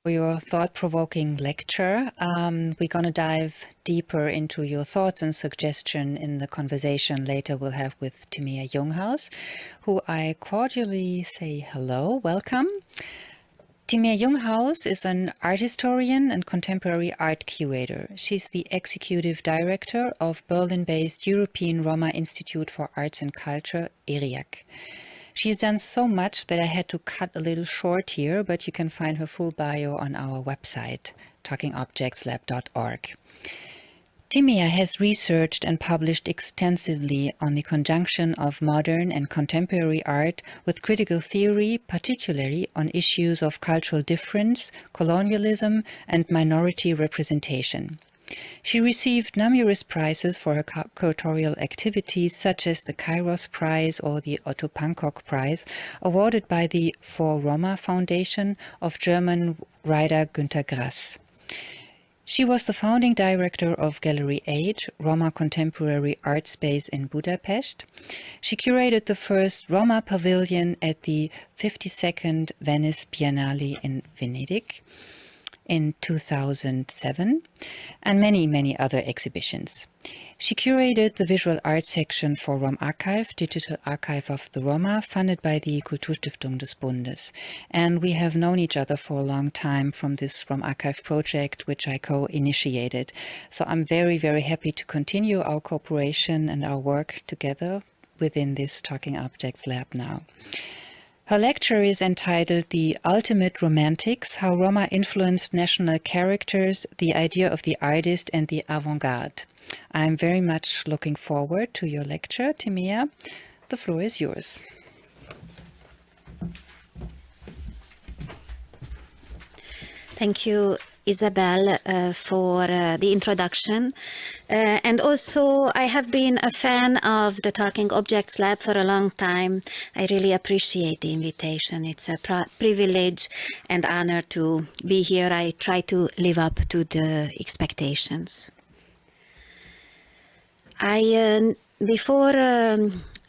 your thought-provoking lecture. We're going to dive deeper into your thoughts and suggestion in the conversation later we'll have with Tímea Junghaus, who I cordially say hello, welcome. Tímea Junghaus is an art historian and contemporary art curator. She's the executive director of Berlin-based European Roma Institute for Arts and Culture, ERIAC. She's done so much that I had to cut a little short here, but you can find her full bio on our website, talkingobjectslab.org. Tímea has researched and published extensively on the conjunction of modern and contemporary art with critical theory, particularly on issues of cultural difference, colonialism, and minority representation. She received numerous prizes for her curatorial activities, such as the Kairos Prize or the Otto Pankok Prize, awarded by the For Roma Foundation of German writer Günter Grass. She was the founding director of Gallery Age, Roma Contemporary Art Space in Budapest. She curated the first Roma pavilion at the 52nd Venice Biennale in Venedig in 2007, and many other exhibitions. She curated the visual art section for Rom Archive, Digital Archive of the Roma, funded by the Kulturstiftung des Bundes. And we have known each other for a long time from this Rom Archive project, which I co-initiated. So I'm very happy to continue our cooperation and our work together within this Talking Objects Lab now. Her lecture is entitled The Ultimate Romantics, How Roma Influenced National Characters, the Idea of the Artist and the Avant-garde. I'm very much looking forward to your lecture, Tímea. The floor is yours. Thank you, Isabel, for the introduction. And also, I have been a fan of the Talking Objects Lab for a long time. I really appreciate the invitation. It's a privilege and honor to be here. I try to live up to the expectations. Before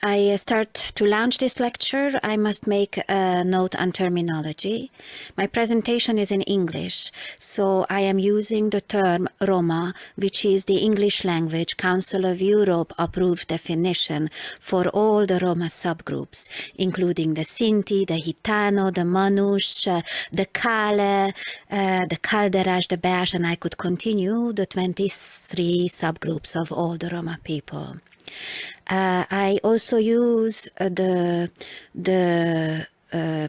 I start to launch this lecture, I must make a note on terminology. My presentation is in English, so I am using the term Roma, which is the English Language Council of Europe approved definition for all the Roma subgroups, including the Sinti, the Gitano, the Manus, the Kale, the Calderas, the Beas, and I could continue the 23 subgroups of all the Roma people. I also use the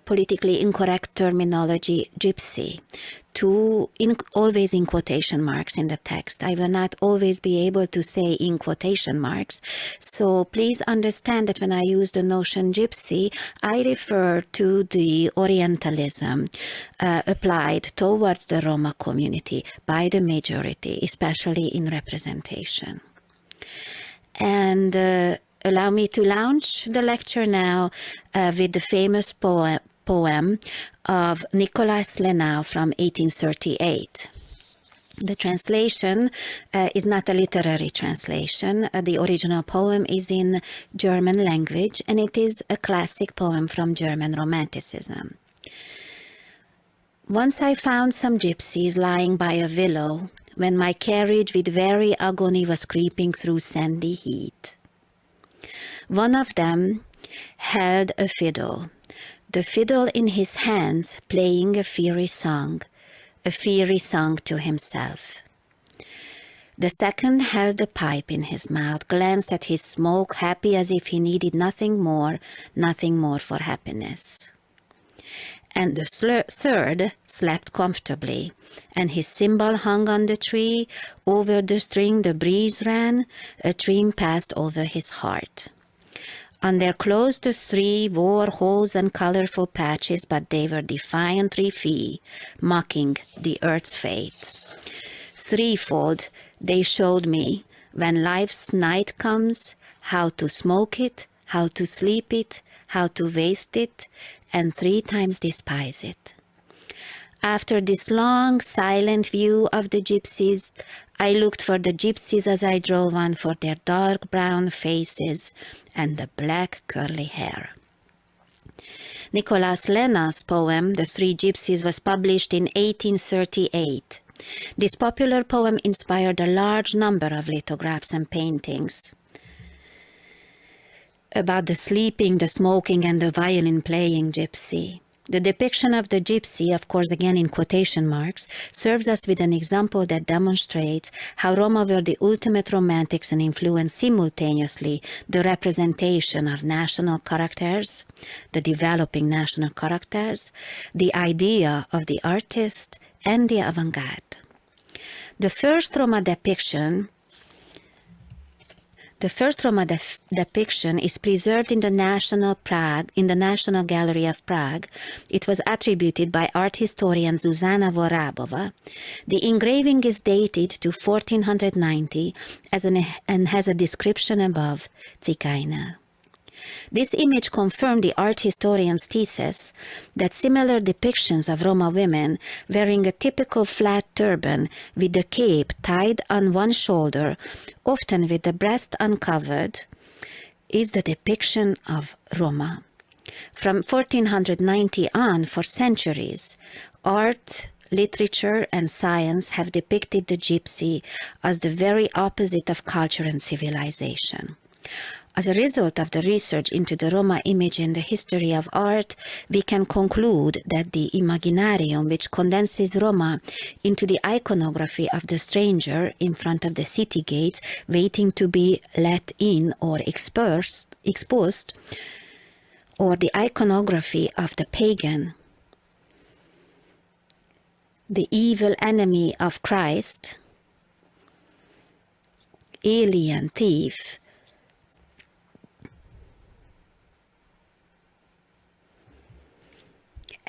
politically incorrect terminology gypsy, always in quotation marks in the text. I will not always be able to say in quotation marks, so please understand that when I use the notion gypsy, I refer to the Orientalism applied towards the Roma community by the majority, especially in representation. And allow me to launch the lecture now with the famous poem of Nicolas Lenau from 1838. The translation is not a literary translation. The original poem is in German language, and it is a classic poem from German Romanticism. Once I found some gypsies lying by a willow, when my carriage with very agony was creeping through sandy heat. One of them held a fiddle, the fiddle in his hands playing a fiery song to himself. The second held a pipe in his mouth, glanced at his smoke, happy as if he needed nothing more for happiness. And the third slept comfortably, and his cymbal hung on the tree. Over the string the breeze ran, a dream passed over his heart. On their clothes the three wore holes and colorful patches, but they were defiantly free, mocking the earth's fate. Threefold they showed me, when life's night comes, how to smoke it, how to sleep it, how to waste it, and 3 times despise it. After this long, silent view of the gypsies, I looked for the gypsies as I drove on, for their dark brown faces and the black curly hair. Nicholas Lena's poem, The Three Gypsies, was published in 1838. This popular poem inspired a large number of lithographs and paintings about the sleeping, the smoking, and the violin-playing gypsy. The depiction of the gypsy, of course again in quotation marks, serves us with an example that demonstrates how Roma were the ultimate romantics and influenced simultaneously the representation of national characters, the developing national characters, the idea of the artist, and the avant-garde. The first Roma depiction is preserved in the National Gallery of Prague. It was attributed by art historian Zuzana Vorabova. The engraving is dated to 1490 and has a description above, Zikaina. This image confirmed the art historian's thesis that similar depictions of Roma women wearing a typical flat turban with the cape tied on one shoulder, often with the breast uncovered, is the depiction of Roma. From 1490 on, for centuries, art, literature, and science have depicted the gypsy as the very opposite of culture and civilization. As a result of the research into the Roma image in the history of art, we can conclude that the imaginarium, which condenses Roma into the iconography of the stranger in front of the city gates, waiting to be let in or exposed, or the iconography of the pagan, the evil enemy of Christ, alien, thief,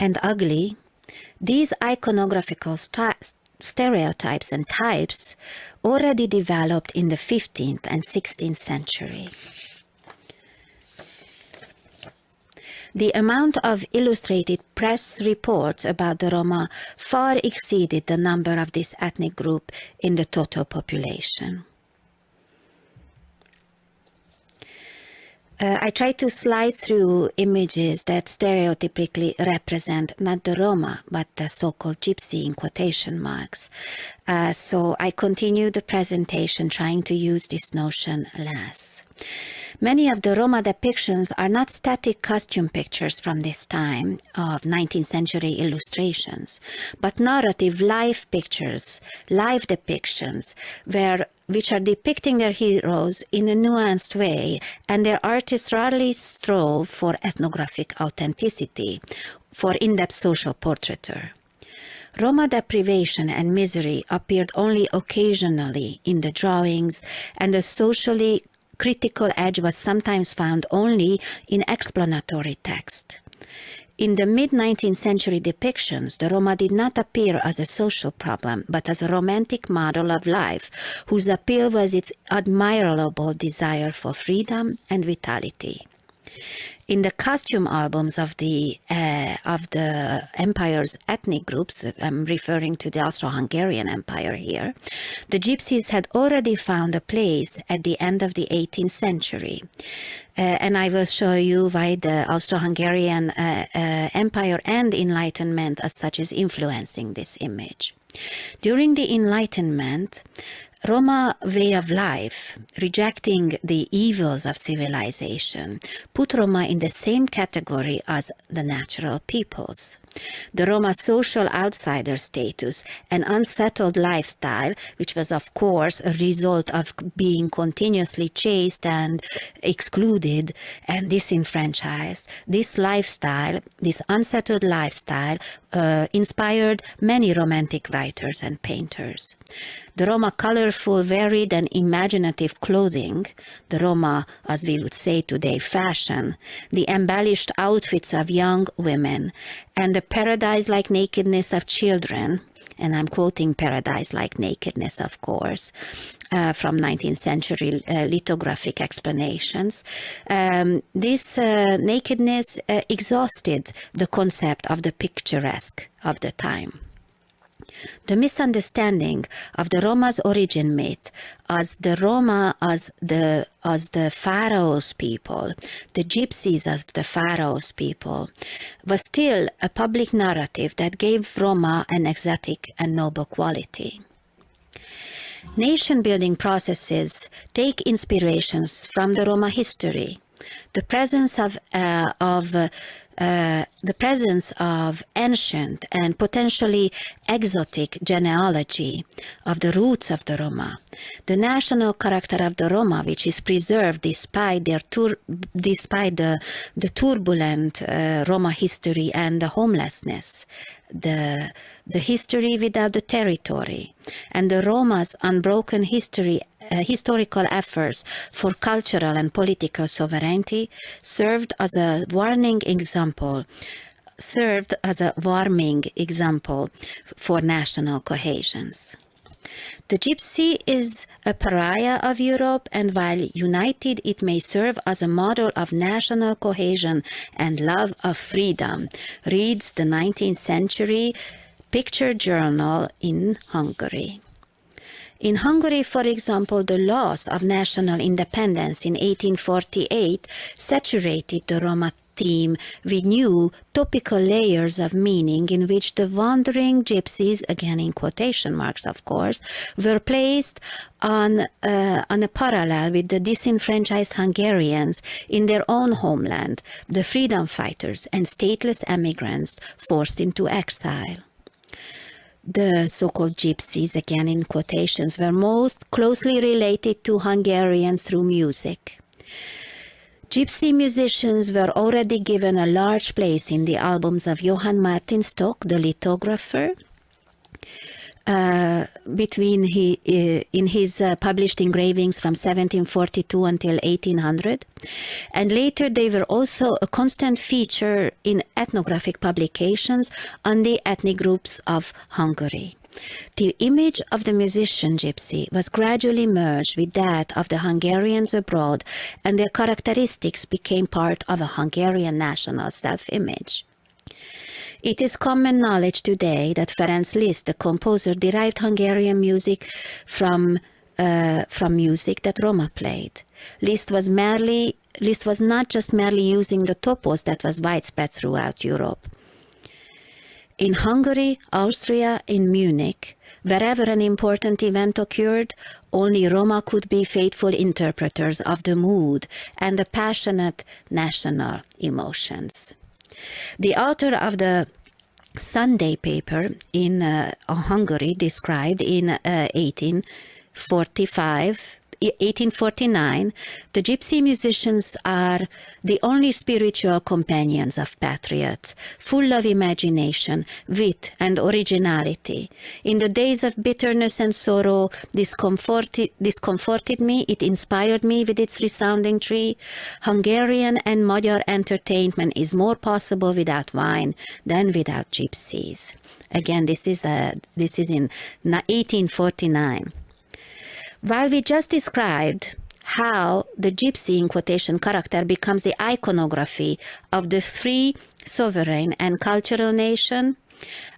and ugly, these iconographical stereotypes and types already developed in the 15th and 16th century. The amount of illustrated press reports about the Roma far exceeded the number of this ethnic group in the total population. I try to slide through images that stereotypically represent not the Roma, but the so-called gypsy in quotation marks. So I continue the presentation trying to use this notion less. Many of the Roma depictions are not static costume pictures from this time of 19th century illustrations, but narrative live pictures, live depictions, which are depicting their heroes in a nuanced way, and their artists rarely strove for ethnographic authenticity, for in-depth social portraiture. Roma deprivation and misery appeared only occasionally in the drawings, and the socially critical edge was sometimes found only in explanatory text. In the mid-19th century depictions, the Roma did not appear as a social problem, but as a romantic model of life, whose appeal was its admirable desire for freedom and vitality. In the costume albums of the empire's ethnic groups, I'm referring to the Austro-Hungarian Empire here, the gypsies had already found a place at the end of the 18th century. And I will show you why the Austro-Hungarian Empire and Enlightenment as such is influencing this image. During the Enlightenment, Roma way of life, rejecting the evils of civilization, put Roma in the same category as the natural peoples. The Roma social outsider status and unsettled lifestyle, which was of course a result of being continuously chased and excluded and disenfranchised, this unsettled lifestyle inspired many romantic writers and painters. The Roma colorful, varied and imaginative clothing, the Roma, as we would say today, fashion, the embellished outfits of young women, and the paradise-like nakedness of children, and I'm quoting paradise-like nakedness, of course, from 19th century lithographic explanations. This nakedness exhausted the concept of the picturesque of the time. The misunderstanding of the Roma's origin myth as the Roma as the pharaoh's people, the gypsies as the pharaoh's people, was still a public narrative that gave Roma an exotic and noble quality. Nation-building processes take inspirations from the Roma history. The presence of ancient and potentially exotic genealogy of the roots of the Roma, the national character of the Roma, which is preserved despite the turbulent Roma history and the homelessness, the history without the territory, and the Roma's unbroken historical efforts for cultural and political sovereignty served as a warming example for national cohesions. The gypsy is a pariah of Europe, and while united, it may serve as a model of national cohesion and love of freedom, reads the 19th century picture journal in Hungary. In Hungary, for example, the loss of national independence in 1848 saturated the Roma theme with new topical layers of meaning in which the wandering gypsies, again in quotation marks of course, were placed on a parallel with the disenfranchised Hungarians in their own homeland, the freedom fighters and stateless emigrants forced into exile. The so-called gypsies, again in quotations, were most closely related to Hungarians through music. Gypsy musicians were already given a large place in the albums of Johann Martin Stock, the lithographer, in his published engravings from 1742 until 1800. And later they were also a constant feature in ethnographic publications on the ethnic groups of Hungary. The image of the musician gypsy was gradually merged with that of the Hungarians abroad, and their characteristics became part of a Hungarian national self-image. It is common knowledge today that Ferenc Liszt, the composer, derived Hungarian music from music that Roma played. Liszt was not just merely using the topos that was widespread throughout Europe. In Hungary, Austria, in Munich, wherever an important event occurred, only Roma could be faithful interpreters of the mood and the passionate national emotions. The author of the Sunday paper in Hungary described in 1849, the gypsy musicians are the only spiritual companions of patriots, full of imagination, wit, and originality. In the days of bitterness and sorrow, this comforted me, it inspired me with its resounding tree. Hungarian and Magyar entertainment is more possible without wine than without gypsies. Again, this is in 1849. While we just described how the gypsy, in quotation, character becomes the iconography of the free, sovereign, and cultural nation,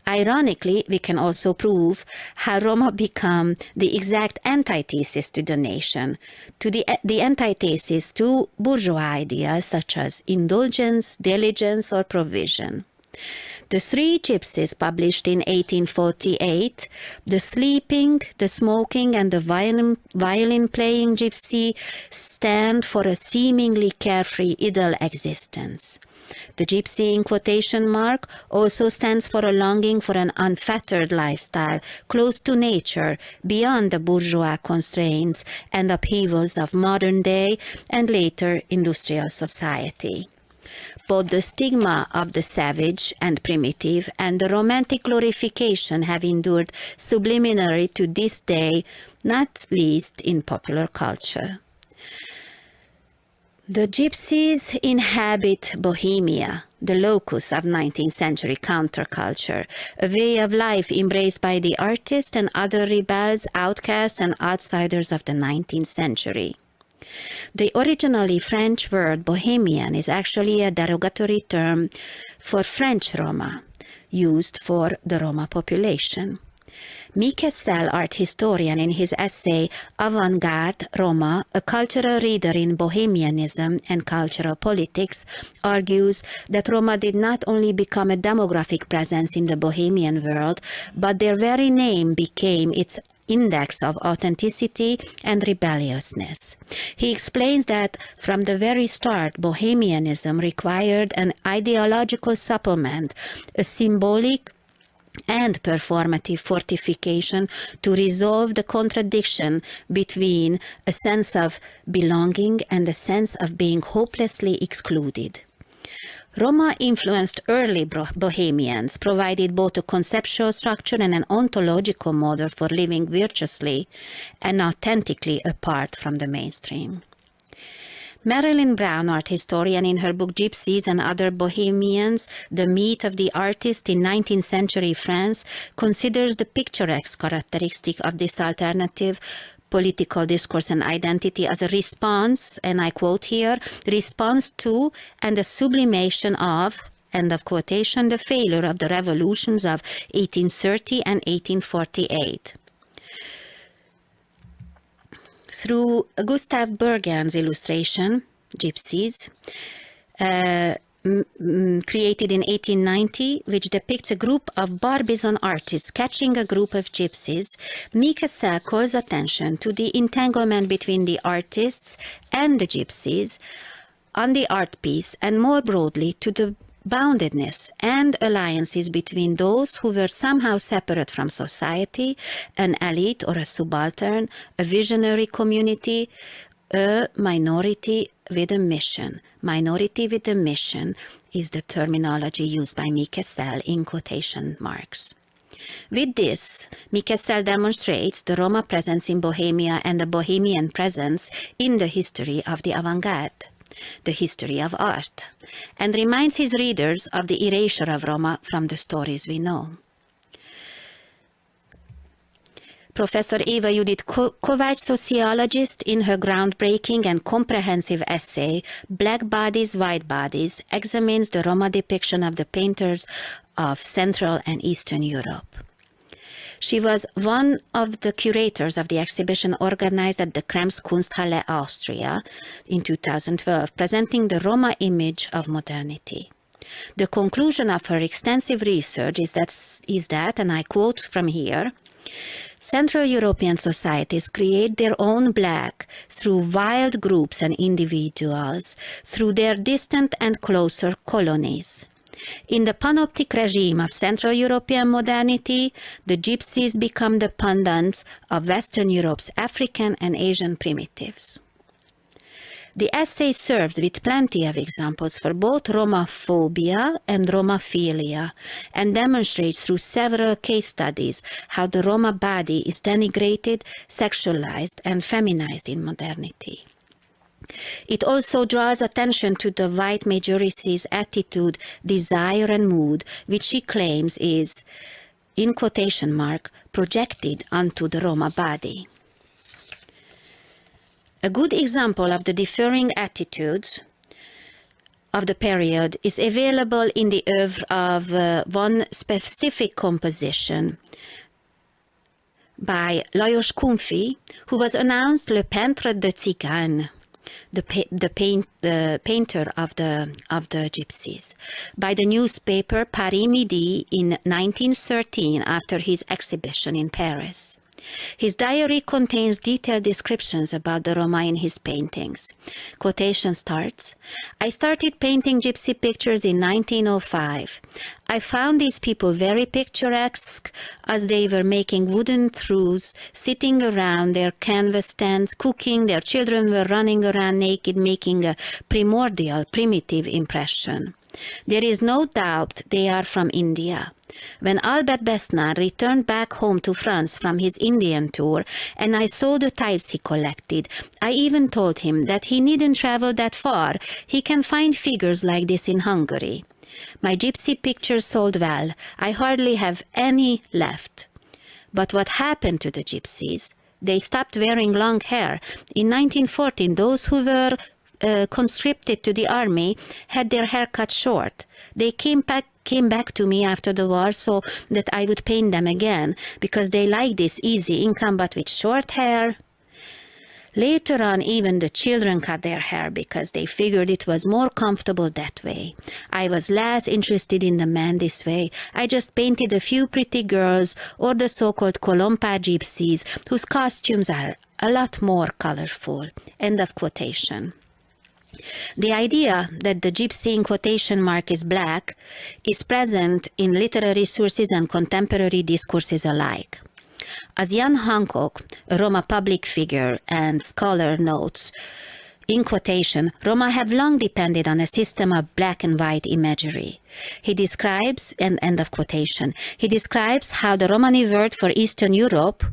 ironically, we can also prove how Roma become the exact antithesis to the nation, to the antithesis to bourgeois ideas such as indulgence, diligence, or provision. The three gypsies published in 1848, the sleeping, the smoking, and the violin-playing gypsy, stand for a seemingly carefree idle existence. The gypsy, in quotation mark, also stands for a longing for an unfettered lifestyle, close to nature, beyond the bourgeois constraints and upheavals of modern day and later industrial society. Both the stigma of the savage and primitive and the romantic glorification have endured subliminally to this day, not least in popular culture. The gypsies inhabit Bohemia, the locus of 19th century counterculture, a way of life embraced by the artists and other rebels, outcasts, and outsiders of the 19th century. The originally French word Bohemian is actually a derogatory term for French Roma, used for the Roma population. Mikesel, art historian, in his essay Avantgarde, Roma, a cultural reader in Bohemianism and cultural politics, argues that Roma did not only become a demographic presence in the Bohemian world, but their very name became its index of authenticity and rebelliousness. He explains that from the very start, Bohemianism required an ideological supplement, a symbolic and performative fortification to resolve the contradiction between a sense of belonging and a sense of being hopelessly excluded. Roma influenced early Bohemians, provided both a conceptual structure and an ontological model for living virtuously and authentically apart from the mainstream. Marilyn Brown, art historian, in her book Gypsies and Other Bohemians, The Meat of the Artist in 19th Century France, considers the picturesque characteristic of this alternative political discourse and identity as a response, and I quote here, response to and a sublimation of, end of quotation, the failure of the revolutions of 1830 and 1848. Through Gustav Bergen's illustration, Gypsies, created in 1890, which depicts a group of Barbizon artists catching a group of gypsies, Mikesel calls attention to the entanglement between the artists and the gypsies on the art piece, and more broadly to the boundedness and alliances between those who were somehow separate from society, an elite or a subaltern, a visionary community, a minority with a mission. Minority with a mission is the terminology used by Mikesel in quotation marks. With this, Mikesel demonstrates the Roma presence in Bohemia and the Bohemian presence in the history of the avant-garde, the history of art, and reminds his readers of the erasure of Roma from the stories we know. Professor Eva Judith Kovács, sociologist, in her groundbreaking and comprehensive essay, Black Bodies, White Bodies, examines the Roma depiction of the painters of Central and Eastern Europe. She was one of the curators of the exhibition organized at the Kremskunsthalle, Austria, in 2012, presenting the Roma image of modernity. The conclusion of her extensive research is that, and I quote from here, Central European societies create their own black through wild groups and individuals, through their distant and closer colonies. In the panoptic regime of Central European modernity, the gypsies become the pendants of Western Europe's African and Asian primitives. The essay serves with plenty of examples for both Romaphobia and Romaphilia, and demonstrates through several case studies how the Roma body is denigrated, sexualized, and feminized in modernity. It also draws attention to the white majority's attitude, desire, and mood, which she claims is, in quotation mark, projected onto the Roma body. A good example of the differing attitudes of the period is available in the oeuvre of one specific composition by Lajos Kunfi, who was announced Le Peintre de Tzigane, the painter of the gypsies, by the newspaper Paris Midi in 1913 after his exhibition in Paris. His diary contains detailed descriptions about the Roma in his paintings. Quotation starts, I started painting gypsy pictures in 1905. I found these people very picturesque as they were making wooden troughs, sitting around their canvas stands, cooking. Their children were running around naked, making a primordial, primitive impression. There is no doubt they are from India. When Albert Besnard returned back home to France from his Indian tour, and I saw the types he collected, I even told him that he needn't travel that far. He can find figures like this in Hungary. My gypsy pictures sold well. I hardly have any left. But what happened to the gypsies? They stopped wearing long hair. In 1914, those who were conscripted to the army had their hair cut short. They came back came back to me after the war so that I would paint them again, because they like this easy income but with short hair. Later on, even the children cut their hair because they figured it was more comfortable that way. I was less interested in the men this way. I just painted a few pretty girls or the so-called Kolompa gypsies whose costumes are a lot more colorful. End of quotation. The idea that the gypsy in quotation mark is black is present in literary sources and contemporary discourses alike. As Jan Hancock, a Roma public figure and scholar, notes, in quotation, Roma have long depended on a system of black and white imagery. He describes, and end of quotation, he describes how the Romani word for Eastern Europe,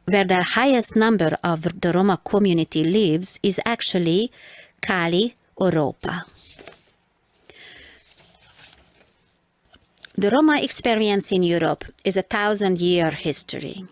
where the highest number of the Roma community lives, is actually Kali or Ropa. The Roma experience in Europe is a 1,000-year history.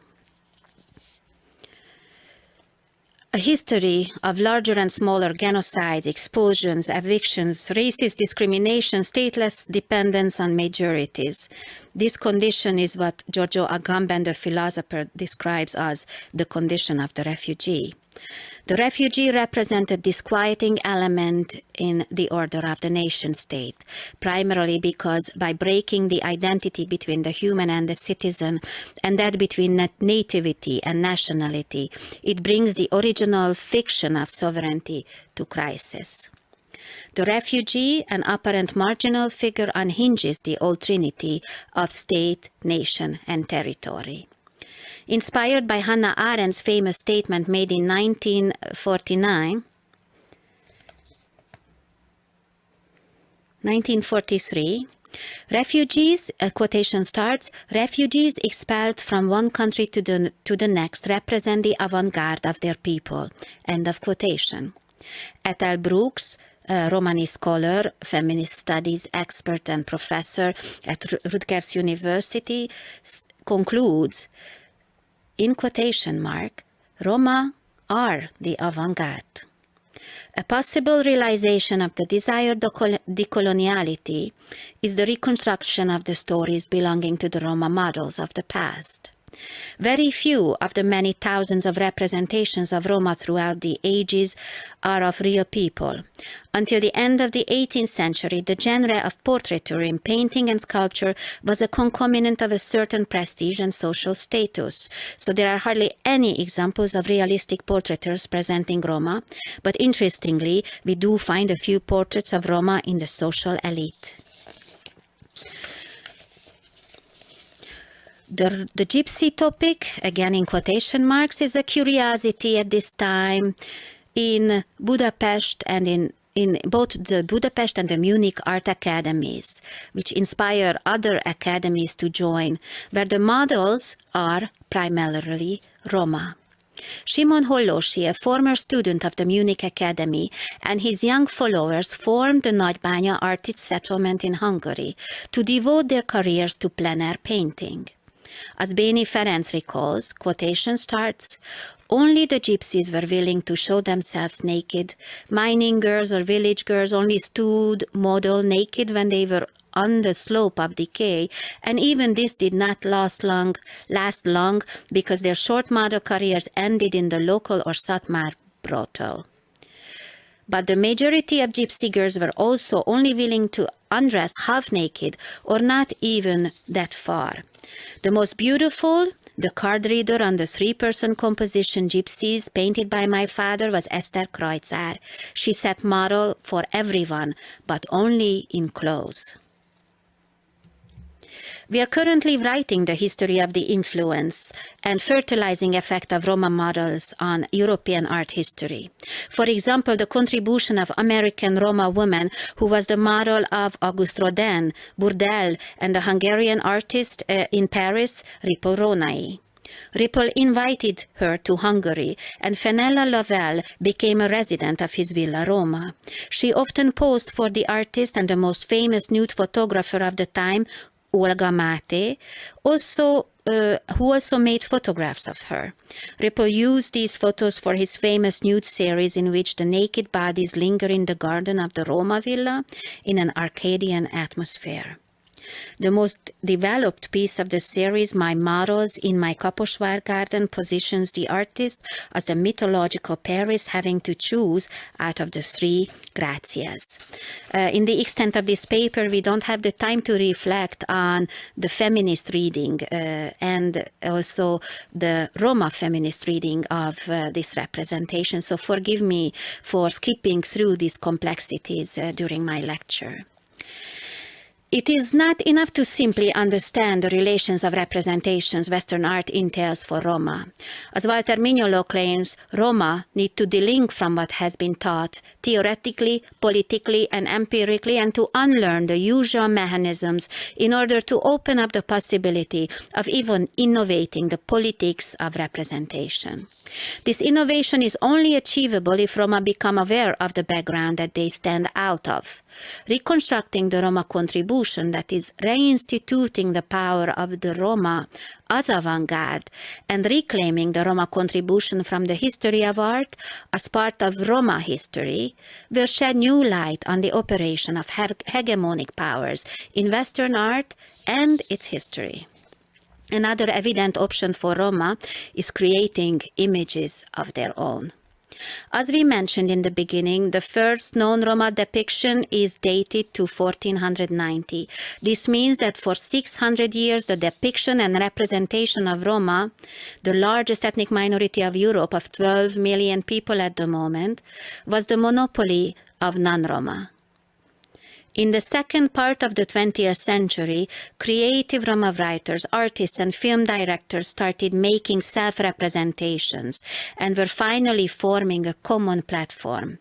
A history of larger and smaller genocides, expulsions, evictions, racist discrimination, stateless dependence on majorities. This condition is what Giorgio Agamben, the philosopher, describes as the condition of the refugee. The refugee represented disquieting element in the order of the nation-state, primarily because by breaking the identity between the human and the citizen, and that between nativity and nationality, it brings the original fiction of sovereignty to crisis. The refugee, an apparent marginal figure, unhinges the old trinity of state, nation, and territory. Inspired by Hannah Arendt's famous statement made in 1943, refugees, quotation starts, refugees expelled from one country to the next represent the avant-garde of their people, end of quotation. Ethel Brooks, a Romani scholar, feminist studies expert and professor at Rutgers University, concludes, in quotation mark, Roma are the avant-garde. A possible realization of the desired decoloniality is the reconstruction of the stories belonging to the Roma models of the past. Very few of the many thousands of representations of Roma throughout the ages are of real people. Until the end of the 18th century, the genre of portraiture in painting and sculpture was a concomitant of a certain prestige and social status. So there are hardly any examples of realistic portraitures presenting Roma, but interestingly, we do find a few portraits of Roma in the social elite. The gypsy topic, again in quotation marks, is a curiosity at this time in Budapest and in both the Budapest and the Munich art academies, which inspire other academies to join, where the models are primarily Roma. Simon Hollósi, a former student of the Munich Academy, and his young followers formed the Nagybánya artist settlement in Hungary to devote their careers to plein air painting. As Béni Ferenc recalls, quotation starts, only the gypsies were willing to show themselves naked. Mining girls or village girls only stood model naked when they were on the slope of decay, and even this did not last long because their short model careers ended in the local or Satmar brothel. But the majority of gypsy girls were also only willing to undress half naked or not even that far. The most beautiful, the card reader on the 3-person composition Gypsies painted by my father was Esther Kreutzer. She set model for everyone, but only in clothes. We are currently writing the history of the influence and fertilizing effect of Roma models on European art history. For example, the contribution of American Roma woman who was the model of Auguste Rodin, Bourdelle, and the Hungarian artist in Paris, Ripple Ronai. Ripple invited her to Hungary, and Fenella Lovell became a resident of his Villa Roma. She often posed for the artist, and the most famous nude photographer of the time, Olga Mate, who also made photographs of her. Ripple used these photos for his famous nude series in which the naked bodies linger in the garden of the Roma villa in an Arcadian atmosphere. The most developed piece of the series, My Models in My Kaposvár Garden, positions the artist as the mythological Paris having to choose out of the three Grazias. In the extent of this paper, we don't have the time to reflect on the feminist reading and also the Roma feminist reading of this representation. So forgive me for skipping through these complexities during my lecture. It is not enough to simply understand the relations of representations Western art entails for Roma. As Walter Mignolo claims, Roma need to delink from what has been taught theoretically, politically, and empirically, and to unlearn the usual mechanisms in order to open up the possibility of even innovating the politics of representation. This innovation is only achievable if Roma become aware of the background that they stand out of. Reconstructing the Roma contribution, that is, reinstituting the power of the Roma as avant-garde and reclaiming the Roma contribution from the history of art as part of Roma history, will shed new light on the operation of hegemonic powers in Western art and its history. Another evident option for Roma is creating images of their own. As we mentioned in the beginning, the first known Roma depiction is dated to 1490. This means that for 600 years, the depiction and representation of Roma, the largest ethnic minority of Europe of 12 million people at the moment, was the monopoly of non-Roma. In the second part of the 20th century, creative Roma writers, artists, and film directors started making self-representations and were finally forming a common platform.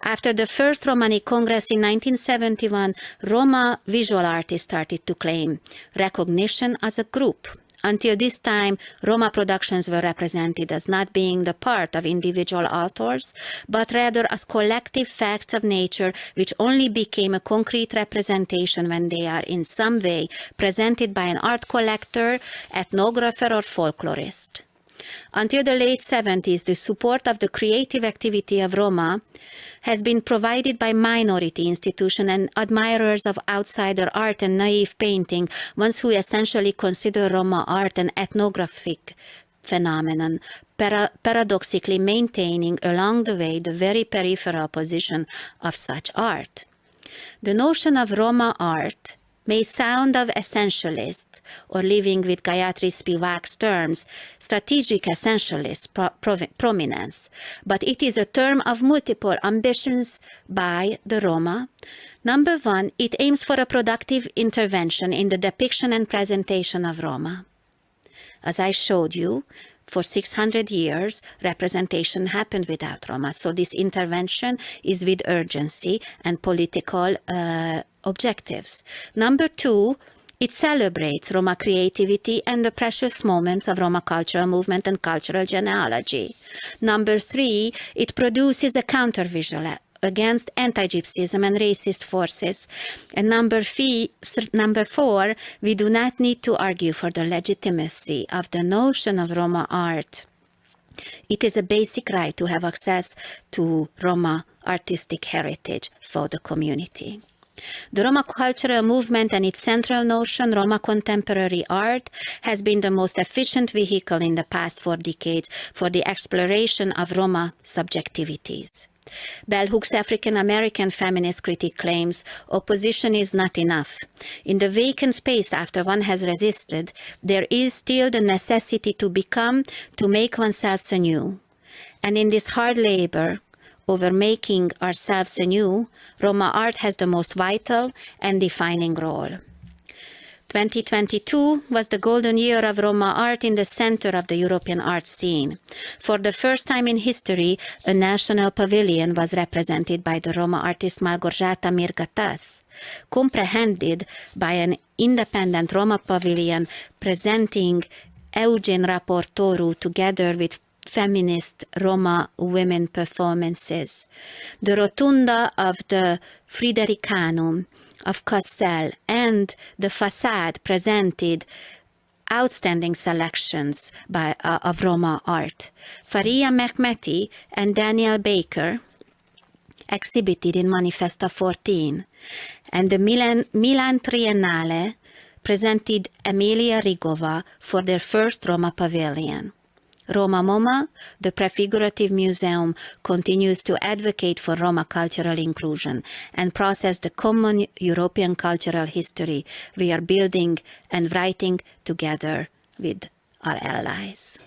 After the first Romani Congress in 1971, Roma visual artists started to claim recognition as a group. Until this time, Roma productions were represented as not being the part of individual authors, but rather as collective facts of nature which only became a concrete representation when they are in some way presented by an art collector, ethnographer, or folklorist. Until the late 70s, the support of the creative activity of Roma has been provided by minority institutions and admirers of outsider art and naive painting, ones who essentially consider Roma art an ethnographic phenomenon, paradoxically maintaining along the way the very peripheral position of such art. The notion of Roma art may sound of essentialist, or living with Gayatri Spivak's terms, strategic essentialist prominence, but it is a term of multiple ambitions by the Roma. Number one, it aims for a productive intervention in the depiction and presentation of Roma. As I showed you, for 600 years, representation happened without Roma, so this intervention is with urgency and political objectives. Number two, it celebrates Roma creativity and the precious moments of Roma cultural movement and cultural genealogy. Number three, it produces a counter-visual against anti-Gypsyism and racist forces. And number four, we do not need to argue for the legitimacy of the notion of Roma art. It is a basic right to have access to Roma artistic heritage for the community. The Roma cultural movement and its central notion, Roma contemporary art, has been the most efficient vehicle in the past 4 decades for the exploration of Roma subjectivities. Bell Hooks' African-American feminist critic claims opposition is not enough. In the vacant space after one has resisted, there is still the necessity to become, to make oneself anew. And in this hard labor over making ourselves anew, Roma art has the most vital and defining role. 2022 was the golden year of Roma art in the center of the European art scene. For the first time in history, a national pavilion was represented by the Roma artist Malgorzata Mirgatas, comprehended by an independent Roma pavilion presenting Eugen Raportoru together with feminist Roma women performances. The rotunda of the Fridericanum of Cassel and the facade presented outstanding selections of Roma art. Faria Mehmeti and Daniel Baker exhibited in Manifesta 14, and the Milan Triennale presented Emilia Rigova for their first Roma pavilion. Roma MoMA, the prefigurative museum, continues to advocate for Roma cultural inclusion and process the common European cultural history we are building and writing together with our allies.